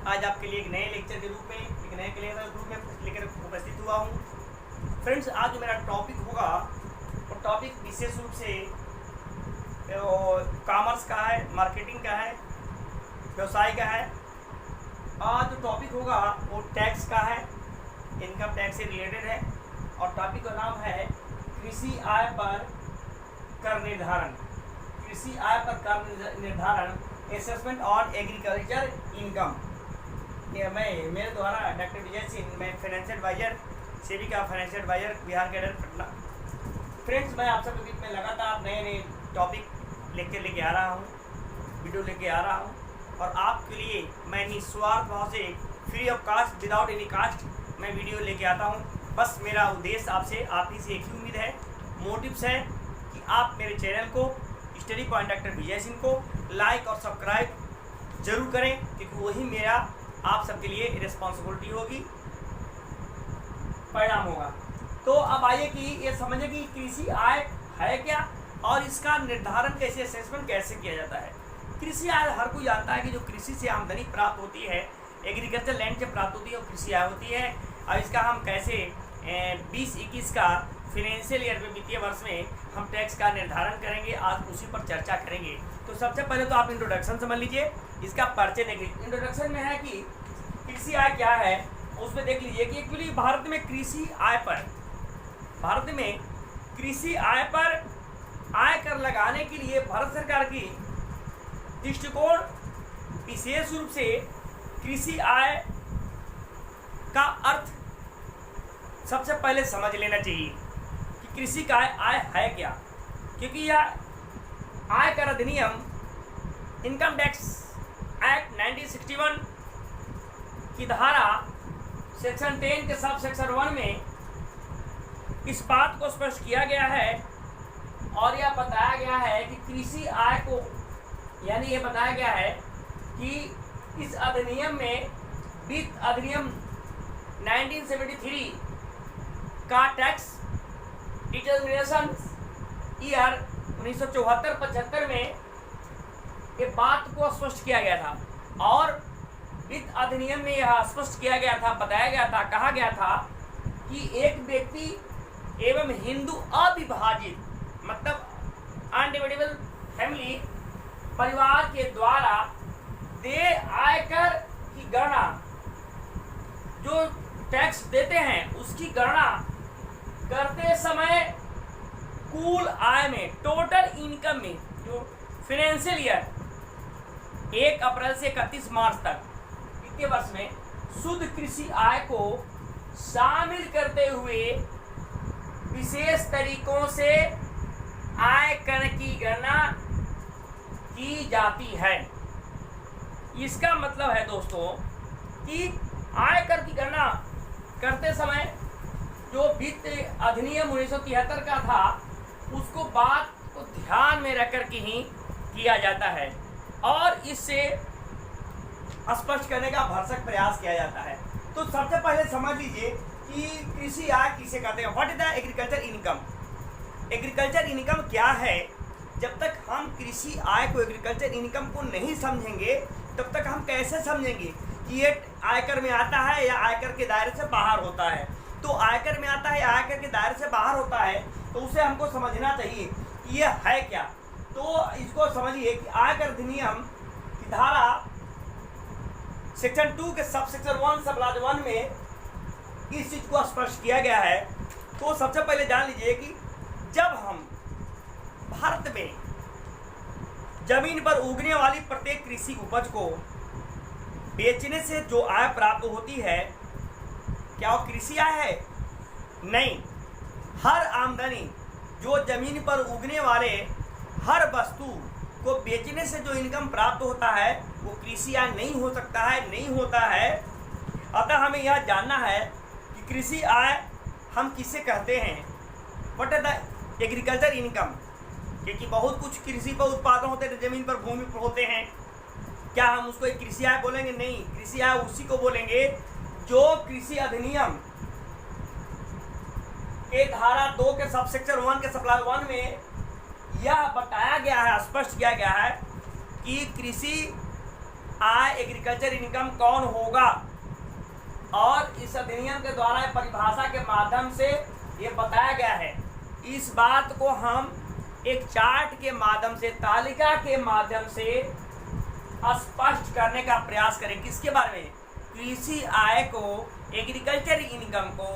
आज आपके लिए एक नए लेक्चर के रूप में, एक नए क्लास के रूप में लेकर उपस्थित हुआ हूँ। फ्रेंड्स, आज जो मेरा टॉपिक होगा वो टॉपिक विशेष रूप से कॉमर्स का है, मार्केटिंग का है, व्यवसाय का है। आज जो टॉपिक होगा वो टैक्स का है, इनकम टैक्स से रिलेटेड है और टॉपिक का नाम है कृषि आय पर कर निर्धारण। कृषि आय पर कर निर्धारण, असेसमेंट ऑन एग्रीकल्चर इनकम। मेरे द्वारा डॉक्टर विजय सिंह, मैं फाइनेंशियल एडवाइजर, सेबी का financial adviser, Bihar cadre Patna. Friends, मैं आप सबके बीच में लगातार नए नए टॉपिक लेकर लेके आ रहा हूँ, वीडियो लेके आ रहा हूँ और आपके लिए मैं निस्वार्थ भाव से free of cost, without any cost मैं वीडियो लेके आता हूँ। बस मेरा उद्देश्य आपसे, आप ही से एक ही उम्मीद है, मोटिव्स है कि आप मेरे चैनल को study point doctor Vijay Singh को लाइक और सब्सक्राइब जरूर करें, क्योंकि वही मेरा आप सबके लिए रिस्पॉन्सिबिलिटी होगी, परिणाम होगा। तो अब आइए कि ये समझे कि कृषि आय है क्या और इसका निर्धारण कैसे, असेसमेंट कैसे किया जाता है। कृषि आय हर कोई जानता है कि जो कृषि से आमदनी प्राप्त होती है, एग्रीकल्चर लैंड से प्राप्त होती है, वो कृषि आय होती है। और इसका हम कैसे 20-21 का फिनेंशियल ईयर में, वित्तीय वर्ष में हम टैक्स का निर्धारण करेंगे, आज उसी पर चर्चा करेंगे। तो सबसे पहले तो आप इंट्रोडक्शन समझ लीजिए, इसका परिचय देख लीजिए। इंट्रोडक्शन में है कि कृषि आय क्या है, उसमें देख लीजिए कि एक्चुअली भारत में कृषि आय पर आय कर लगाने के लिए भारत सरकार की दृष्टिकोण विशेष रूप से कृषि आय का अर्थ सबसे पहले समझ लेना चाहिए कि कृषि का आय है क्या। क्योंकि यह आयकर अधिनियम, इनकम टैक्स एक्ट 1961 की धारा सेक्शन 10 के सब सेक्शन 1 में इस बात को स्पष्ट किया गया है और यह बताया गया है कि कृषि आय को, यानी ये बताया गया है कि इस अधिनियम में, वित्त अधिनियम 1973 का टैक्स डिटर्मिनेशन ईयर 1974-75 में ये बात को स्पष्ट किया गया था और वित्त अधिनियम में यह स्पष्ट किया गया था, बताया गया था, कहा गया था कि एक व्यक्ति एवं हिंदू अविभाजित, मतलब अनडिविडेबल फैमिली, परिवार के द्वारा देय आयकर की गणना, जो टैक्स देते हैं उसकी गणना करते समय कुल आय में, टोटल इनकम में, जो फाइनेंशियल ईयर 1 अप्रैल से 31 मार्च तक वित्तीय वर्ष में शुद्ध कृषि आय को शामिल करते हुए विशेष तरीकों से आयकर की गणना की जाती है। इसका मतलब है दोस्तों कि आयकर की गणना करते समय जो वित्त अधिनियम 1973 का था, उसको बात को ध्यान में रख कर के ही किया जाता है और इससे स्पष्ट करने का भरसक प्रयास किया जाता है। तो सबसे पहले समझ लीजिए कि कृषि आय किसे कहते हैं। What is the agriculture income. Agriculture income क्या है? जब तक हम कृषि आय को, एग्रीकल्चर इनकम को नहीं समझेंगे, तब तक हम कैसे समझेंगे कि ये आयकर में आता है या आयकर के दायरे से बाहर होता है। तो आयकर में आता है या आयकर के दायरे से बाहर होता है, तो उसे हमको समझना चाहिए कि ये है क्या। तो इसको समझिए कि आयकर अधिनियम की धारा सेक्शन 2 के सब सेक्शन 1 सब क्लॉज 1 में इस चीज को स्पष्ट किया गया है। तो सबसे पहले जान लीजिए कि जब हम भारत में जमीन पर उगने वाली प्रत्येक कृषि उपज को बेचने से जो आय प्राप्त होती है, क्या वो कृषि आय है? नहीं। हर आमदनी, जो जमीन पर उगने वाले हर वस्तु को बेचने से जो इनकम प्राप्त होता है, वो कृषि आय नहीं हो सकता है, नहीं होता है। अतः हमें यह जानना है कि कृषि आय हम किसे कहते हैं, what is the agriculture income. क्योंकि बहुत कुछ कृषि पर उत्पादन होते हैं, जमीन पर, भूमि पर होते हैं। क्या हम उसको एक कृषि आय बोलेंगे? नहीं। कृषि आय उसी को बोलेंगे जो कृषि अधिनियम के धारा 2 के सब सेक्शन 1 के सप्लाई 1 में यह बताया गया है, स्पष्ट किया गया है कि कृषि आय एग्रीकल्चर इनकम कौन होगा। और इस अधिनियम के द्वारा परिभाषा के माध्यम से ये बताया गया है। इस बात को हम एक चार्ट के माध्यम से, तालिका के माध्यम से स्पष्ट करने का प्रयास करें। किसके बारे में? कृषि आय को, एग्रीकल्चर इनकम को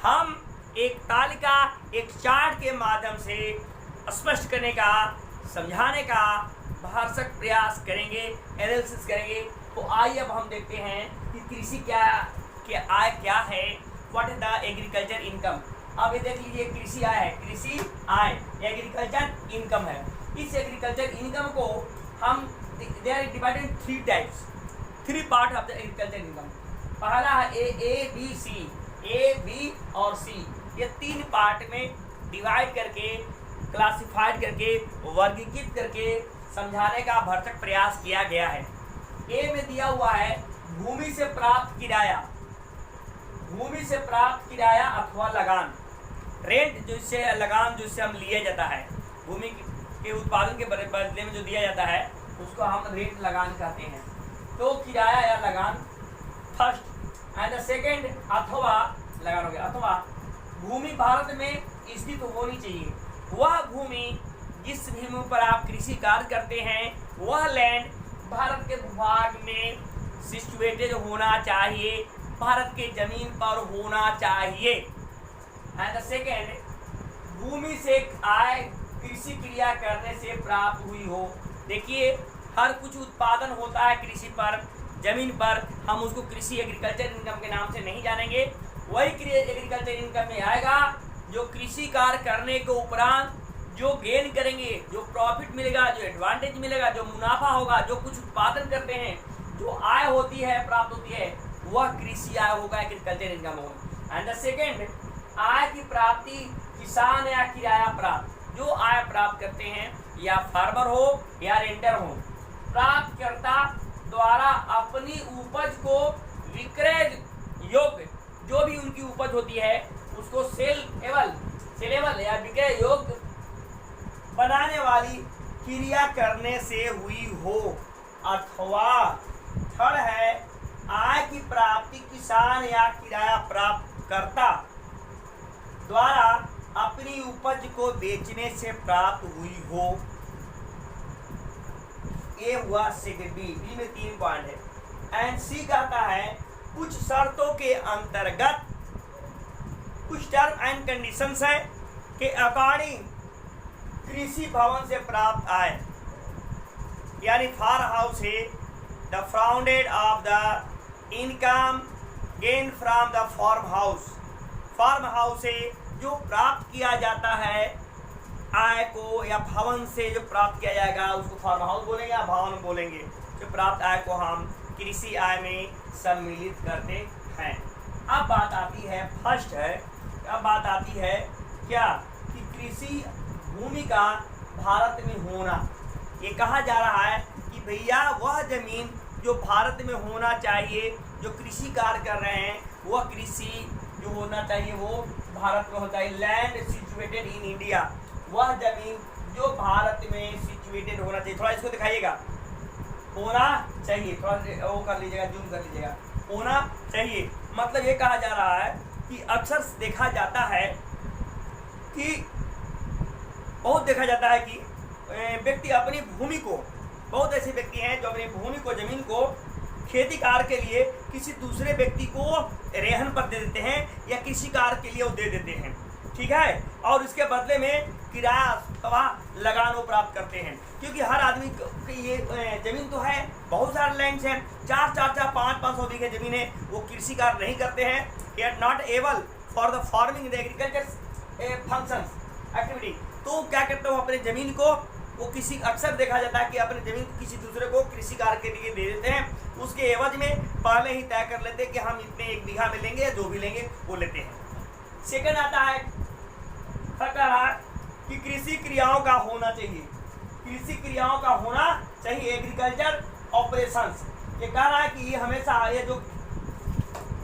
हम एक तालिका, एक चार्ट के माध्यम से स्पष्ट करने का, समझाने का भरसक प्रयास करेंगे, एनालिसिस करेंगे। तो आइए अब हम देखते हैं कि कृषि आय क्या है। What is the agriculture income. अब ये देख लीजिए, कृषि आय है, कृषि आय एग्रीकल्चर इनकम है। इस एग्रीकल्चर इनकम को हम they are divided in 3 types, 3 part of the agriculture income. पहला है A B C, A B और सी, ये 3 पार्ट में डिवाइड करके, क्लासिफाइड करके, वर्गीकृत करके समझाने का भरसक प्रयास किया गया है। ए में दिया हुआ है भूमि से प्राप्त किराया, भूमि से प्राप्त किराया अथवा लगान, रेंट, जिससे लगान जिससे हम लिया जाता है, भूमि के उत्पादन के बदले में जो दिया जाता है उसको हम रेंट लगान कहते हैं। तो किराया या लगान फर्स्ट, एंड द सेकेंड अथवा लगान हो गया। अथवा भूमि भारत में स्थित होनी चाहिए, वह भूमि जिस भूमि पर आप कृषि कार्य करते हैं वह लैंड भारत के भूभाग में सिचुएटेड होना चाहिए, भारत के जमीन पर होना चाहिए। एंड द सेकेंड, भूमि से आय कृषि क्रिया करने से प्राप्त हुई हो। देखिए, हर कुछ उत्पादन होता है कृषि पर, जमीन पर, हम उसको कृषि एग्रीकल्चर इनकम के नाम से नहीं जानेंगे। वही एग्रीकल्चर इनकम में आएगा जो कृषि कार्य करने के उपरांत जो गेन करेंगे, जो प्रॉफिट मिलेगा, जो एडवांटेज मिलेगा, जो मुनाफा होगा, जो कुछ उत्पादन करते हैं, जो आय होती है, प्राप्त होती है, वह कृषि आय होगा, एग्रीकल्चर इनकम होगा। एंड द सेकेंड, आय की प्राप्ति किसान या किराया प्राप्त, जो आय प्राप्त करते हैं, या फार्मर हो या रेंटर हो, प्राप्तकर्ता द्वारा अपनी उपज को विक्रय योग्य, जो भी उनकी उपज होती है उसको सेलेबल या विक्रय योग्य बनाने वाली क्रिया करने से हुई हो। अथवा थर्ड है, आय की प्राप्ति किसान या किराया प्राप्तकर्ता द्वारा अपनी उपज को बेचने से प्राप्त हुई हो। ए हुआ सेकेंड। बी में 3 पॉइंट है। एंड सी कहता है कुछ शर्तों के अंतर्गत, कुछ टर्म एंड कंडीशंस है के अकॉर्डिंग कृषि भवन से प्राप्त आय, यानी फार्म हाउस है the founded of the income gain from the farm house. Farm house से जो प्राप्त किया जाता है आय को, या भवन से जो प्राप्त किया जाएगा उसको फार्म हाउस बोलेंगे या भवन बोलेंगे। जो प्राप्त आय को हम कृषि आय में सम्मिलित करते हैं। अब बात आती है, फर्स्ट है, अब बात आती है क्या कि कृषि भूमि का भारत में होना। ये कहा जा रहा है कि भैया वह जमीन जो भारत में होना चाहिए, जो कृषि कार्य कर रहे हैं, वह कृषि जो होना चाहिए वो भारत में होता है। लैंड सिचुएटेड इन इंडिया, वह जमीन जो भारत में सिचुएटेड होना चाहिए। थोड़ा इसको दिखाइएगा, होना चाहिए, थोड़ा वो कर लीजिएगा, जूम कर लीजिएगा, होना चाहिए। मतलब ये कहा जा रहा है कि अक्सर देखा जाता है कि बहुत देखा जाता है कि व्यक्ति अपनी भूमि को, बहुत ऐसे व्यक्ति हैं जो अपनी भूमि को, जमीन को खेती कार्य के लिए किसी दूसरे व्यक्ति को रेहन पर दे देते हैं या कृषि कार्य के लिए वो दे देते हैं, ठीक है, और इसके बदले में किराया अथवा लगान वो प्राप्त करते हैं। क्योंकि हर आदमी की ये जमीन तो है, बहुत सारे लैंड्स हैं, 4-4, 500 बीघे जमीन है, वो कृषि कार्य नहीं करते हैं, they are not able for the farming the agriculture functions activity. तो क्या करते हो, अपने ज़मीन को वो किसी, अक्सर देखा जाता है कि अपने ज़मीन को किसी दूसरे को कृषि कार्य के लिए दे देते हैं, उसके एवज में पहले ही तय कर लेते हैं कि हम इतने 1 बीघा में लेंगे या 2 भी लेंगे, वो लेते हैं। सेकंड आता है, रहा कि कृषि क्रियाओं का होना चाहिए, कृषि क्रियाओं का होना चाहिए, एग्रीकल्चर ऑपरेशंस। ये कह रहा है कि ये हमेशा, ये जो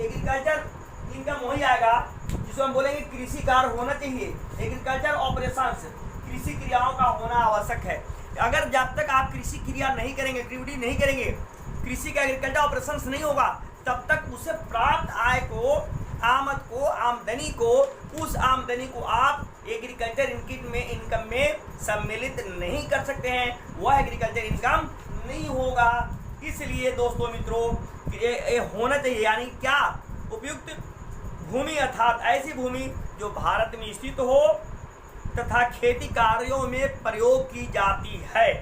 एग्रीकल्चर इनकम वही आएगा जिसको हम बोलेंगे कृषि कार्य होना चाहिए, एग्रीकल्चर ऑपरेशंस, कृषि क्रियाओं का होना आवश्यक है। अगर जब तक आप कृषि क्रिया नहीं करेंगे, एक्टिविटी नहीं करेंगे, कृषि का एग्रीकल्चर ऑपरेशंस नहीं होगा तब तक उसे प्राप्त आय को, आमद को, आमदनी को, उस आमदनी को आप एग्रीकल्चर इनकम में सम्मिलित नहीं कर सकते हैं, वह एग्रीकल्चर इनकम नहीं होगा। इसलिए दोस्तों मित्रों ये होना चाहिए, यानी क्या, उपयुक्त भूमि अर्थात ऐसी भूमि जो भारत में स्थित हो तथा खेती कार्यों में प्रयोग की जाती है,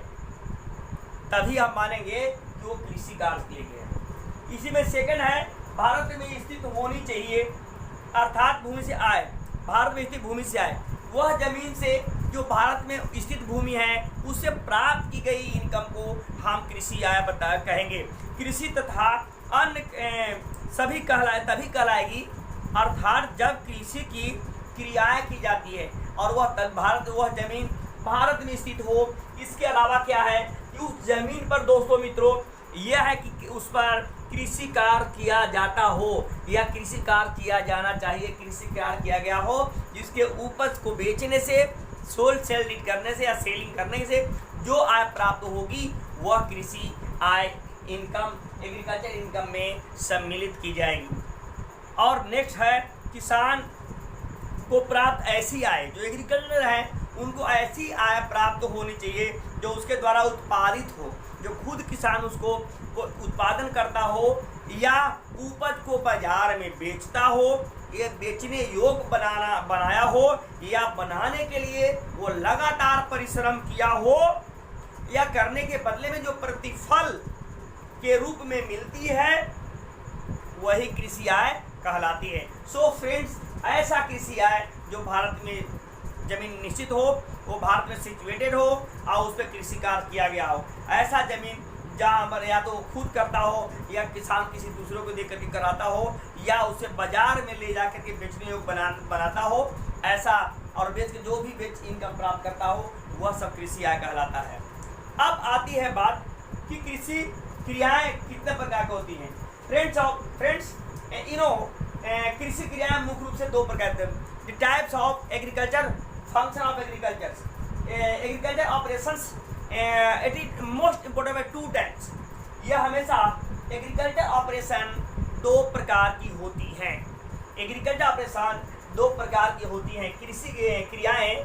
तभी हम मानेंगे कि वो कृषि कार्य के लिए है। इसी में सेकंड है, भारत में स्थित होनी चाहिए अर्थात भूमि से आय, भारत में स्थित भूमि से आय, वह जमीन से जो भारत में स्थित भूमि है उससे प्राप्त की गई इनकम को हम कृषि आय कहेंगे। कृषि तथा अन्य सभी तभी कहलाएगी अर्थात जब कृषि की क्रियाएं की जाती है और वह जमीन भारत में स्थित हो। इसके अलावा क्या है कि उस जमीन पर दोस्तों मित्रों यह है कि उस पर कृषि कार्य किया जाता हो या कृषि कार्य किया जाना चाहिए, कृषि कार्य किया गया हो जिसके उपज को बेचने से, सेल करने से या सेलिंग करने से जो आय प्राप्त होगी वह कृषि आय इनकम, एग्रीकल्चर इनकम में सम्मिलित की जाएगी। और नेक्स्ट है, किसान को प्राप्त ऐसी आय, जो एग्रीकल्चर है उनको ऐसी आय प्राप्त होनी चाहिए जो उसके द्वारा उत्पादित हो, जो खुद किसान उसको उत्पादन करता हो या उपज को बाजार में बेचता हो, ये बेचने योग्य बनाया हो या बनाने के लिए वो लगातार परिश्रम किया हो या करने के बदले में जो प्रतिफल के रूप में मिलती है वही कृषि आय कहलाती है। सो फ्रेंड्स, ऐसा कृषि आय जो भारत में जमीन निश्चित हो, वो भारत में सिचुएटेड हो और उस पर कृषि कार्य किया गया हो, ऐसा जमीन जहाँ पर या तो खुद करता हो या किसान किसी दूसरों को दे करके कराता हो या उसे बाजार में ले जा करके बेचने योग्य बनाता हो, ऐसा और बेच के जो भी बेच इनकम प्राप्त करता हो वह सब कृषि आय कहलाता है। अब आती है बात कि कृषि क्रियाएं कितने प्रकार की होती हैं। फ्रेंड्स कृषि क्रियाएं मुख्य रूप से दो प्रकार के, the types of agriculture, function of agriculture operations, it is most important है 2 टाइप्स। यह हमेशा एग्रीकल्चर ऑपरेशन 2 प्रकार की होती हैं। एग्रीकल्चर ऑपरेशन 2 प्रकार की होती हैं। कृषि क्रियाएं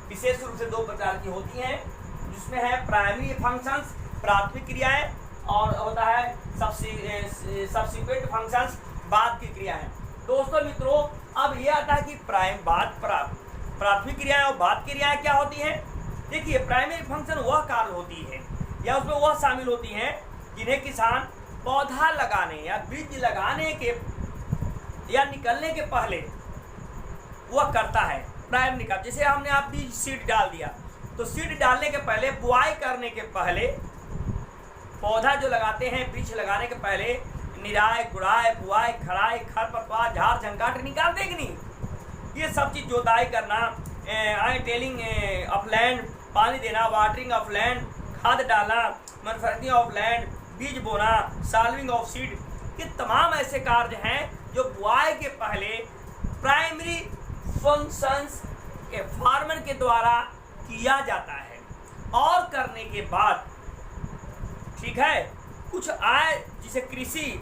विशेष रूप से 2 प्रकार की होती हैं, जिसमें है प्राइमरी फंक्शंस, प्राथमिक क्रियाएं, और होता है सब्सिक्वेंट फंक्शंस, बाद की क्रियाएं। दोस्तों मित्रों, अब यह आता है कि प्राथमिक क्रियाएं और बाद की क्रियाएं क्या होती हैं। देखिए, प्राइमरी फंक्शन वह कार्य होती है या उसमें वह शामिल होती हैं जिन्हें किसान पौधा लगाने या बीज लगाने के या निकलने के पहले वह करता है। प्राइमरी का, जैसे हमने आप बीज सीड डाल दिया, तो सीड डालने के पहले, बुआई करने के पहले, पौधा जो लगाते हैं बीज लगाने के पहले निराई, गुड़ाई, बुआई, खड़ाई, खरपतवार, झाड़ झंकाट निकालते कि नहीं, ये सब चीज़, जोताई करना, टेलिंग ऑफ लैंड, पानी देना, वाटरिंग ऑफ लैंड, खाद डालना, मैन्युफैक्चरिंग ऑफ लैंड, बीज बोना, साल्विंग ऑफ सीड, ये तमाम ऐसे कार्य हैं जो बुआई के पहले प्राइमरी फंक्शंस के फार्मर के द्वारा किया जाता है। और करने के बाद, ठीक है, कुछ आय जिसे कृषि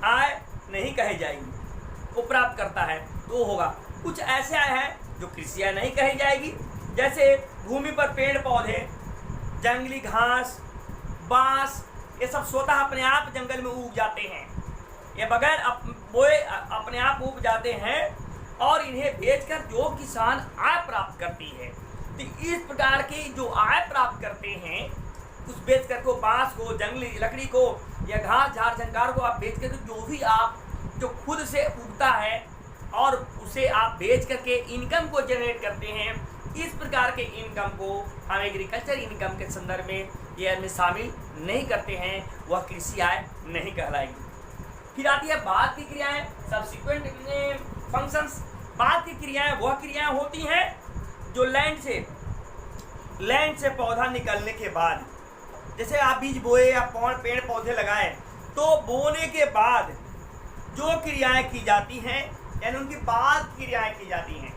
आय नहीं कही जाएगी वो प्राप्त करता है तो होगा। कुछ ऐसे आय हैं जो कृषि आय नहीं कही जाएगी, जैसे भूमि पर पेड़ पौधे, जंगली घास, बांस, ये सब स्वतः अपने आप जंगल में उग जाते हैं, ये बगैर बोए अपने आप उग जाते हैं और इन्हें बेचकर जो किसान आय प्राप्त करती है। तो इस प्रकार की जो आय प्राप्त करते हैं उस बेच कर को, बांस को, जंगली लकड़ी को या घास झाड़ झंकार को आप बेच कर, जो भी आप जो खुद से उगता है और उसे आप बेच करके इनकम को जनरेट करते हैं, इस प्रकार के इनकम को हम एग्रीकल्चर इनकम के संदर्भ में ये में शामिल नहीं करते हैं, वह कृषि आय नहीं कहलाएगी। फिर आती है बाद की क्रियाएं, सब्सिक्वेंट फंक्शंस। बाद की क्रियाएं वह क्रियाएं होती हैं जो लैंड से पौधा निकलने के बाद, जैसे आप बीज बोए या पेड़ पौधे लगाएं, तो बोने के बाद जो क्रियाएं की जाती हैं यानी उनकी बाद क्रियाएं की जाती हैं,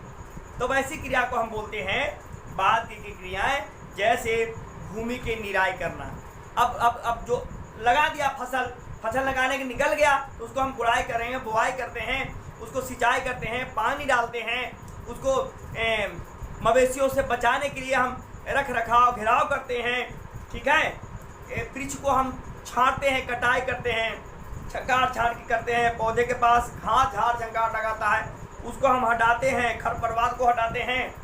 तो वैसी क्रिया को हम बोलते हैं बाद की क्रियाएं। जैसे भूमि की निराई करना। अब जो लगा दिया फसल लगाने के निकल गया तो उसको हम गुड़ाई करेंगे, बुआई करते हैं, उसको सिंचाई करते हैं, पानी डालते हैं, उसको मवेशियों से बचाने के लिए हम रख रखाव घेराव करते हैं, ठीक है। वृक्ष को हम छांटते हैं, कटाई करते हैं, छंकार छांट के करते हैं, पौधे के पास घास झाड़ झंकार लगाता है उसको हम हटाते हैं, खरपतवार को हटाते हैं,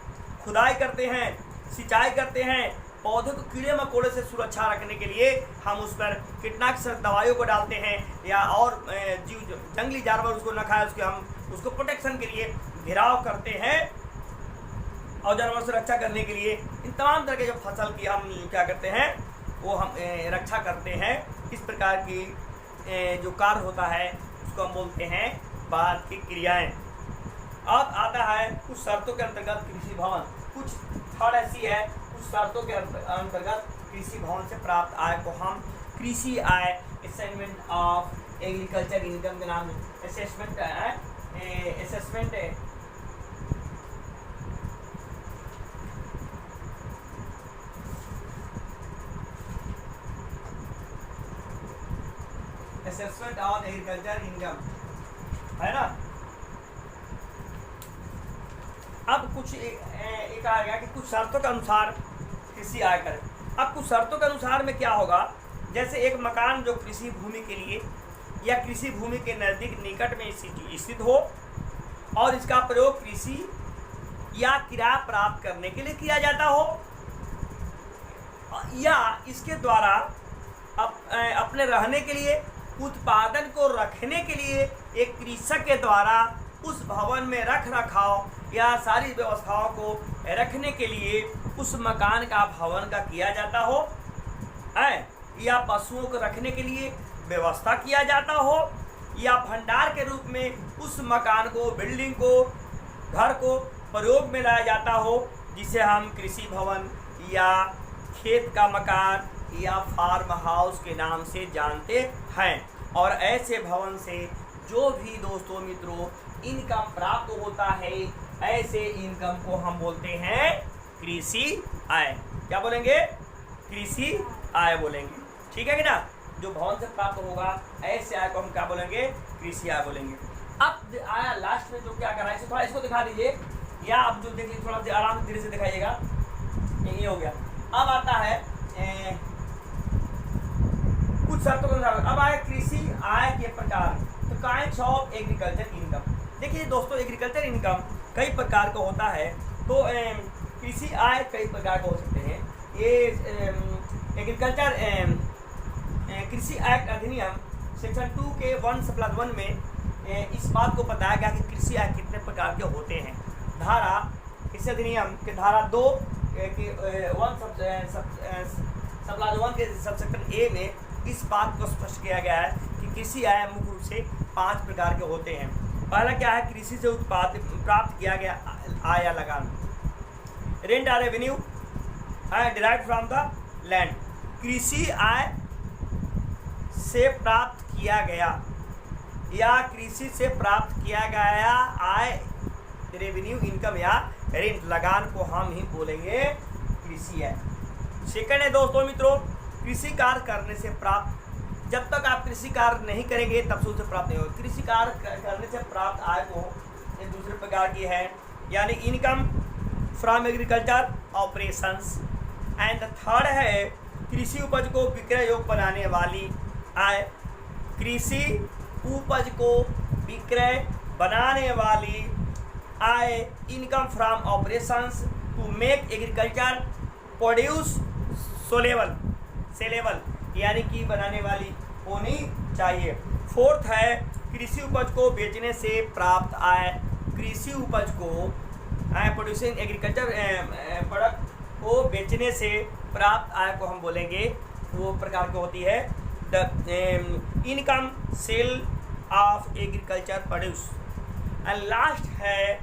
खुदाई करते हैं, सिंचाई करते हैं, पौधे को कीड़े मकोड़े से सुरक्षा रखने के लिए हम उस पर कीटनाशक दवाइयों को डालते हैं, या और जीव जंगली जानवर उसको न खाए उसके हम उसको प्रोटेक्शन के लिए घेराव करते हैं और जानवर से रक्षा करने के लिए इन तमाम तरह के जो फसल की हम क्या करते हैं वो हम रक्षा करते हैं। इस प्रकार की जो कार्य होता है उसको हम बोलते हैं बाद की क्रियाएं। अब आता है कुछ शर्तों के अंतर्गत कृषि भवन। कुछ थर्ड ऐसी है, कुछ शर्तों के अंतर्गत कृषि भवन से प्राप्त आय को हम कृषि आय असेसमेंट ऑफ एग्रीकल्चर इनकम के नाम assessment assessment on agriculture income है ना। अब कुछ एक आ गया कि कुछ शर्तों के अनुसार कृषि आय करें। अब कुछ शर्तों के अनुसार में क्या होगा, जैसे एक मकान जो कृषि भूमि के लिए या कृषि भूमि के नज़दीक निकट में स्थित हो और इसका प्रयोग कृषि या किराया प्राप्त करने के लिए किया जाता हो, या इसके द्वारा अपने रहने के लिए उत्पादन को रखने के लिए एक कृषक के द्वारा उस भवन में रख रखाव या सारी व्यवस्थाओं को रखने के लिए उस मकान का भवन का किया जाता हो, या पशुओं को रखने के लिए व्यवस्था किया जाता हो, या भंडार के रूप में उस मकान को, बिल्डिंग को, घर को प्रयोग में लाया जाता हो, जिसे हम कृषि भवन या खेत का मकान या फार्म हाउस के नाम से जानते हैं। और ऐसे भवन से जो भी दोस्तों मित्रों इनकम प्राप्त होता है, ऐसे इनकम को हम बोलते हैं कृषि आय। क्या बोलेंगे? कृषि आय बोलेंगे, ठीक है कि ना। जो भवन से प्राप्त होगा ऐसे आय को हम क्या बोलेंगे? कृषि आय बोलेंगे। अब आया लास्ट में जो क्या कर रहा है, इसे थोड़ा इसको दिखा दीजिए, या आप जो देखिए थोड़ा आराम से धीरे से दिखाइएगा। ये हो गया। अब आता है कुछ शर्तों के अनुसार। अब आए कृषि आय के प्रकार। तो काइंड्स ऑफ एग्रीकल्चर इनकम। देखिए दोस्तों, एग्रीकल्चर इनकम कई प्रकार का होता है। तो कृषि आय कई प्रकार के हो सकते हैं। ये एग्रीकल्चर कृषि एक्ट अधिनियम सेक्शन 2 के 1+1 में इस बात को बताया गया कि कृषि आय कितने प्रकार के होते हैं। धारा इस अधिनियम के धारा 2 के 1+1 के सबसेक्शन ए में इस बात को स्पष्ट किया गया है कि कृषि आय मुख्य रूप से 5 प्रकार के होते हैं। पहला क्या है? कृषि से उत्पाद प्राप्त किया गया आय या लगान। Rent or revenue derived from the land. कृषि आय से प्राप्त किया गया या कृषि से प्राप्त किया गया आय, रेवेन्यू, इनकम या रेंट, लगान को हम ही बोलेंगे कृषि आय। सेकंड है दोस्तों मित्रों, कृषि कार्य करने से प्राप्त। जब तक आप कृषि कार्य नहीं करेंगे तब से उसे प्राप्त नहीं होगा। कृषि कार्य करने से प्राप्त आय को ये दूसरे प्रकार की है, यानी income from agriculture operations. And third है कृषि उपज को विक्रय योग्य बनाने वाली आय। कृषि उपज को विक्रय बनाने वाली आय, income from operations to make agriculture produce saleable, यानी कि बनाने वाली होनी चाहिए। फोर्थ है कृषि उपज को बेचने से प्राप्त आय। कृषि उपज को प्रोड्यूसिंग एग्रीकल्चर प्रोडक्ट को बेचने से प्राप्त आय को हम बोलेंगे वो प्रकार की होती है the income sale of agriculture produce. And last है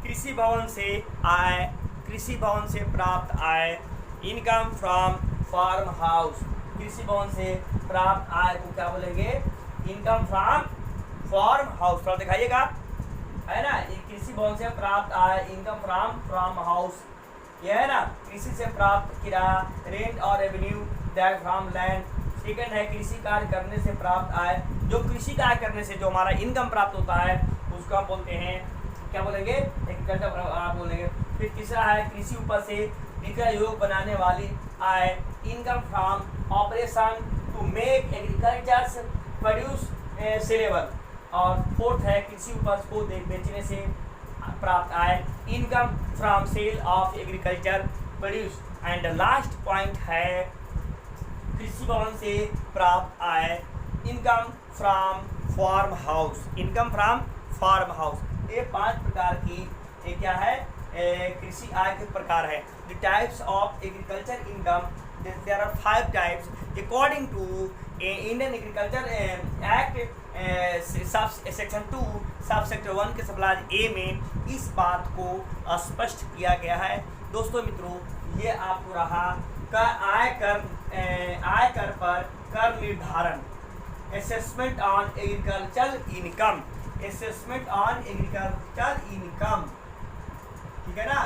कृषि भवन से आय। कृषि भवन से प्राप्त आय, इनकम फ्रॉम फार्म हाउस। कृषि भवन से प्राप्त आय को क्या बोलेंगे? Income from farm house. थोड़ा दिखाइएगा, है ना। ये कृषि भवन से प्राप्त आय, इनकम फ्रॉम फार्म हाउस, ये है ना। कृषि से प्राप्त किराया, रेंट और revenue that from land second है कृषि कार्य करने से प्राप्त आय। जो कृषि कार्य करने से जो हमारा इनकम प्राप्त होता है उसको हम बोलते हैं, क्या बोलेंगे, एग्रीकल्चर आप बोलेंगे। फिर तीसरा है कृषि उपज से विक्रय योग्य बनाने वाली आय, income from operation to make agriculture produce saleable. और फोर्थ है कृषि उपज को बेचने से प्राप्त आय, income from sale of agriculture produce. And last point है कृषि भवन से प्राप्त आय, income from farm house, income from farm house. ये 5 प्रकार की ये क्या है, कृषि आय के प्रकार है। The types of agriculture income, there are 5 types according to Indian agriculture act section 2 sub sector 1 के सप्लाज ए में इस बात को स्पष्ट किया गया है। दोस्तों मित्रों, ये आपको रहा का आयकर पर कर निर्धारण, assessment on agriculture income, assessment on agriculture income, ठीक है ना,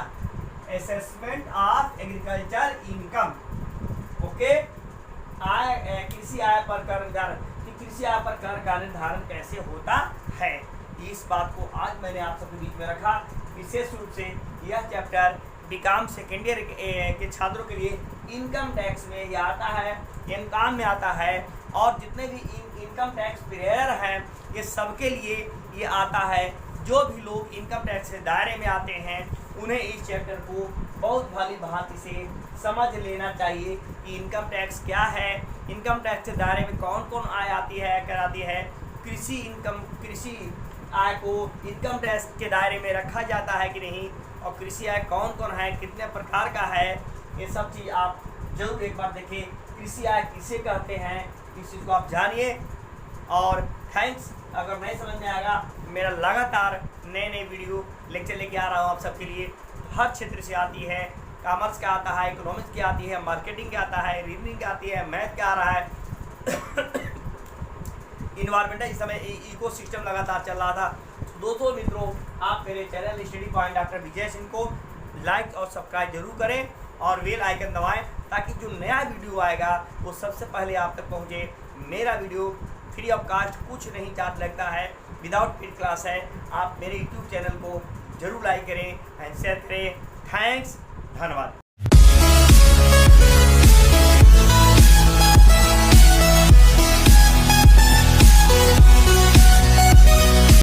assessment of agriculture income. Okay, कृषि आय पर कर निर्धारण, कृषि आय पर कर का निर्धारण कैसे होता है, इस बात को आज मैंने आप सबके बीच में रखा। विशेष रूप से यह चैप्टर बीकॉम सेकेंड ईयर के छात्रों के लिए इनकम टैक्स में ये आता है, इनकम में आता है, और जितने भी इनकम टैक्स प्रेयर हैं ये सबके लिए ये आता है। जो भी लोग इनकम टैक्स के दायरे में आते हैं उन्हें इस चैप्टर को बहुत भली भांति से समझ लेना चाहिए कि इनकम टैक्स क्या है, इनकम टैक्स के दायरे में कौन कौन आय आती है, कराती है, कृषि आय को इनकम टैक्स के दायरे में रखा जाता है कि नहीं, और कृषि आय कौन कौन है, कितने प्रकार का है, ये सब चीज़ आप जरूर एक बार देखिए। कृषि आय किसे कहते हैं इस चीज़ को आप जानिए। और थैंक्स, अगर नहीं समझ में आएगा, मेरा लगातार नए नए वीडियो लेक्चर लेके आ रहा हूँ आप सबके लिए। हर क्षेत्र से आती है, कॉमर्स का आता है, इकोनॉमिक्स की आती है, मार्केटिंग का आता है, रीजनिंग का आती है, मैथ का आ रहा है, इन्वायरमेंटल इस समय इकोसिस्टम लगातार चल रहा था। दोस्तों मित्रों, आप मेरे channel study point doctor Vijay Singh को लाइक और सब्सक्राइब जरूर करें और बेल आइकन दबाएं ताकि जो नया वीडियो आएगा वो सबसे पहले आप तक पहुंचे। मेरा वीडियो फ्री ऑफ कास्ट, कुछ नहीं चार्ज लगता है, विदाउट पेड क्लास है। आप मेरे यूट्यूब चैनल को जरूर लाइक करें एंड शेयर करें। थैंक्स, धन्यवाद।